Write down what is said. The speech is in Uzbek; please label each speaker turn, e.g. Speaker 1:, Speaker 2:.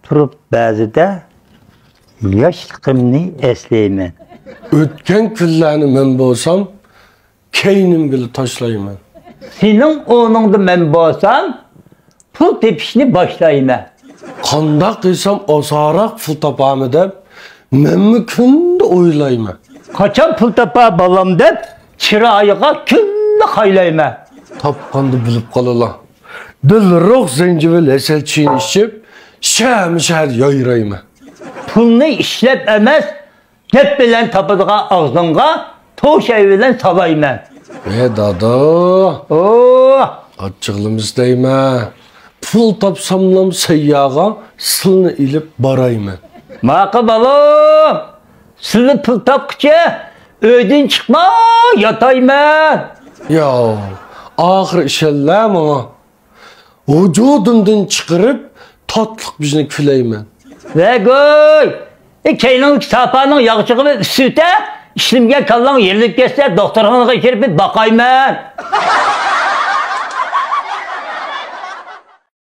Speaker 1: Turib ba'zida yoshligimni eslayman.
Speaker 2: O'tgan kunlarni men bo'lsam, keynimgili tashlayman.
Speaker 1: Sening o'rningda men bo'lsam, pul tepishni boshlayman.
Speaker 2: Qanday qilsam osonroq pul topaman deb menmi kunda o'ylayman.
Speaker 1: Qachon pul topa bolam deb chiroyiga kunda qaylayman.
Speaker 2: Topqanda bilib qolalar. Dilroq zencefil esel çiğin içip şəhər yayrayman.
Speaker 1: Pulni ishlab emas, gap bilan topadigan og'zingga to'shay bilan salayman.
Speaker 2: Dada. Açıqlımız deyme. Pul topsamlam sayyağa sılını ilip barayman.
Speaker 1: Maqı balam, sizni pul topqicha uydan chiqma yatayman.
Speaker 2: Ya, ahir işellam ama vücudumdan çıkarıp tatlıq bizni küleymen.
Speaker 1: Ve goy, keynin sapanın yağçığı süte, işlimge kallan yerlik geçse doktorxanaga kirib bakayman.